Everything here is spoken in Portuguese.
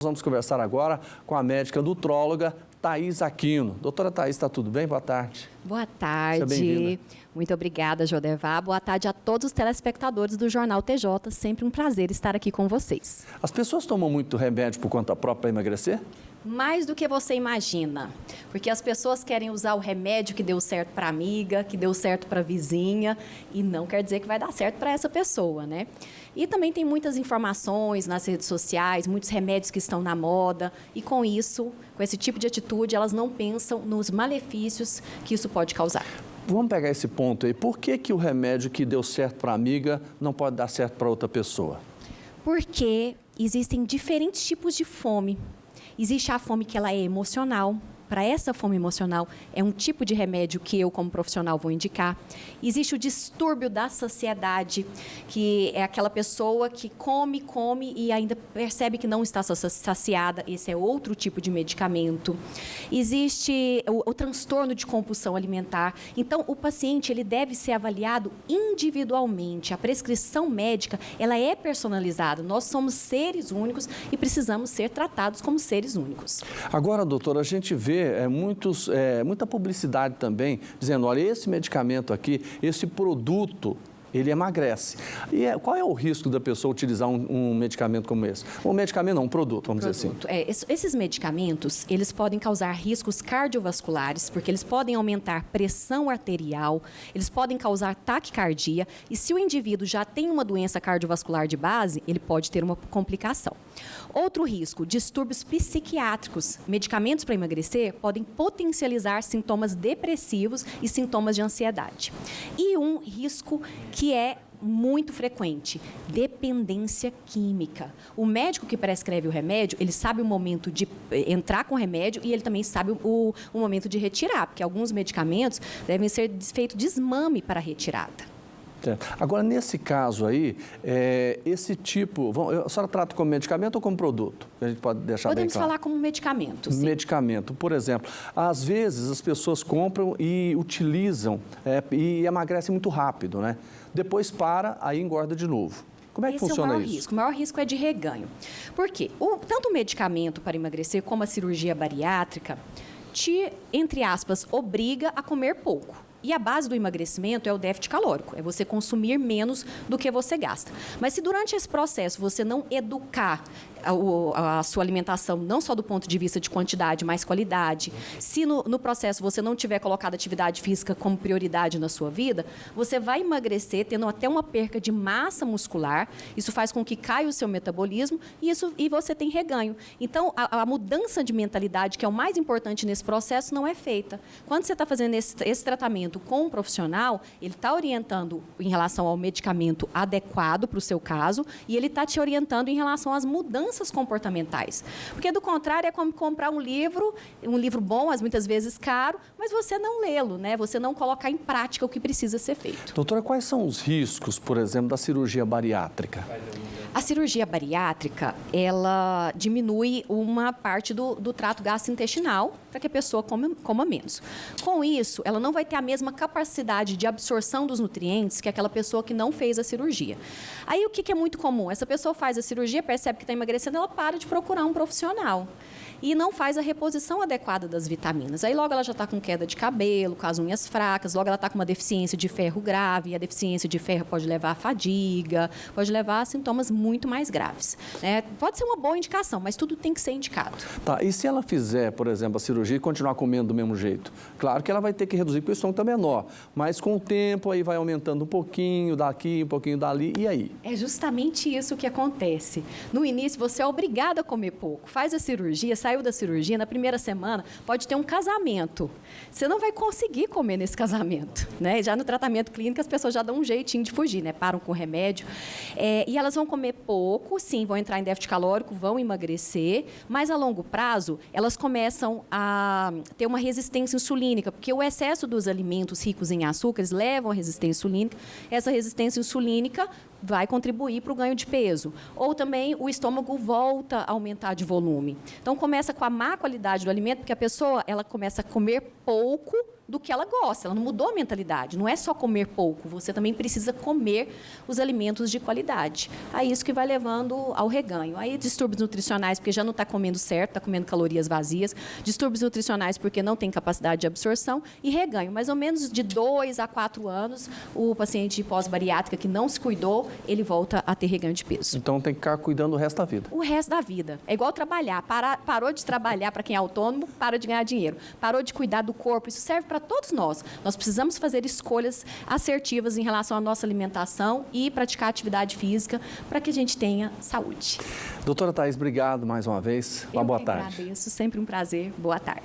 Vamos conversar agora com a médica nutróloga Thaís Aquino. Doutora Thaís, está tudo bem? Boa tarde. Boa tarde. Seja bem-vinda. Muito obrigada, Jodevar. Boa tarde a todos os telespectadores do Jornal TJ. Sempre um prazer estar aqui com vocês. As pessoas tomam muito remédio por conta própria para emagrecer? Mais do que você imagina, porque as pessoas querem usar o remédio que deu certo para a amiga, que deu certo para a vizinha, e não quer dizer que vai dar certo para essa pessoa, né? E também tem muitas informações nas redes sociais, muitos remédios que estão na moda, e com isso, com esse tipo de atitude, elas não pensam nos malefícios que isso pode causar. Vamos pegar esse ponto aí. Por que o remédio que deu certo para a amiga não pode dar certo para outra pessoa? Porque existem diferentes tipos de fome. Existe a fome que ela é emocional. Para essa fome emocional, é um tipo de remédio que eu, como profissional, vou indicar. Existe o distúrbio da saciedade, que é aquela pessoa que come e ainda percebe que não está saciada. Esse é outro tipo de medicamento. Existe o transtorno de compulsão alimentar. Então, o paciente ele deve ser avaliado individualmente. A prescrição médica ela é personalizada. Nós somos seres únicos e precisamos ser tratados como seres únicos. Agora, doutora, a gente vê muita publicidade também, dizendo, olha, esse medicamento aqui, esse produto, ele emagrece. E qual é o risco da pessoa utilizar um medicamento como esse? Um medicamento não, um produto, vamos dizer assim. Esses medicamentos, eles podem causar riscos cardiovasculares, porque eles podem aumentar pressão arterial, eles podem causar taquicardia, e se o indivíduo já tem uma doença cardiovascular de base, ele pode ter uma complicação. Outro risco, distúrbios psiquiátricos. Medicamentos para emagrecer podem potencializar sintomas depressivos e sintomas de ansiedade. E um risco que é muito frequente, dependência química. O médico que prescreve o remédio, ele sabe o momento de entrar com o remédio e ele também sabe o momento de retirar, porque alguns medicamentos devem ser feito desmame para retirada. Agora, nesse caso aí, esse tipo... A senhora trata como medicamento ou como produto? A gente pode deixar bem claro. Podemos falar como medicamento, sim. Medicamento, por exemplo. Às vezes, as pessoas compram e utilizam e emagrecem muito rápido, né? Depois para, aí engorda de novo. Como é que funciona isso? Risco. O maior risco é de reganho. Por quê? Tanto o medicamento para emagrecer como a cirurgia bariátrica te, entre aspas, obriga a comer pouco. E a base do emagrecimento é o déficit calórico, é você consumir menos do que você gasta. Mas se durante esse processo você não educar a sua alimentação, não só do ponto de vista de quantidade, mas qualidade, se no processo você não tiver colocado atividade física como prioridade na sua vida, você vai emagrecer tendo até uma perca de massa muscular, isso faz com que caia o seu metabolismo e você tem reganho. Então, a mudança de mentalidade, que é o mais importante nesse processo, não é feita. Quando você está fazendo esse tratamento com um profissional, ele está orientando em relação ao medicamento adequado para o seu caso e ele está te orientando em relação às mudanças comportamentais. Porque, do contrário, é como comprar um livro bom, mas muitas vezes caro, mas você não lê-lo, né? Você não colocar em prática o que precisa ser feito. Doutora, quais são os riscos, por exemplo, da cirurgia bariátrica? A cirurgia bariátrica, ela diminui uma parte do trato gastrointestinal para que a pessoa coma menos. Com isso, ela não vai ter a mesma capacidade de absorção dos nutrientes que aquela pessoa que não fez a cirurgia. Aí, o que é muito comum? Essa pessoa faz a cirurgia, percebe que está emagrecendo, ela para de procurar um profissional e não faz a reposição adequada das vitaminas. Aí logo ela já está com queda de cabelo, com as unhas fracas, logo ela está com uma deficiência de ferro grave, e a deficiência de ferro pode levar a fadiga, pode levar a sintomas muito mais graves. Pode ser uma boa indicação, mas tudo tem que ser indicado. Tá, e se ela fizer, por exemplo, a cirurgia e continuar comendo do mesmo jeito? Claro que ela vai ter que reduzir, porque o estômago está menor, mas com o tempo aí vai aumentando um pouquinho daqui, um pouquinho dali, e aí? É justamente isso que acontece. No início, você é obrigado a comer pouco. Faz a cirurgia, saiu da cirurgia, na primeira semana, pode ter um casamento. Você não vai conseguir comer nesse casamento, né? Já no tratamento clínico, as pessoas já dão um jeitinho de fugir, né? Param com o remédio. E elas vão comer pouco, sim, vão entrar em déficit calórico, vão emagrecer, mas a longo prazo, elas começam a ter uma resistência insulínica, porque o excesso dos alimentos ricos em açúcares levam à resistência insulínica. Essa resistência insulínica vai contribuir para o ganho de peso. Ou também o estômago volta a aumentar de volume. Então, começa com a má qualidade do alimento, porque a pessoa ela começa a comer pouco, do que ela gosta, ela não mudou a mentalidade. Não é só comer pouco, você também precisa comer os alimentos de qualidade. Aí isso que vai levando ao reganho. Aí distúrbios nutricionais, porque já não está comendo certo, está comendo calorias vazias. Distúrbios nutricionais, porque não tem capacidade de absorção. E reganho, mais ou menos de 2 a 4 anos, o paciente pós-bariátrica que não se cuidou, ele volta a ter reganho de peso. Então tem que ficar cuidando o resto da vida. O resto da vida. É igual trabalhar. Parou de trabalhar para quem é autônomo, para de ganhar dinheiro. Parou de cuidar do corpo. Isso serve para todos nós. Nós precisamos fazer escolhas assertivas em relação à nossa alimentação e praticar atividade física para que a gente tenha saúde. Doutora Thaís, obrigado mais uma vez. Uma boa tarde. Eu agradeço. Sempre um prazer. Boa tarde.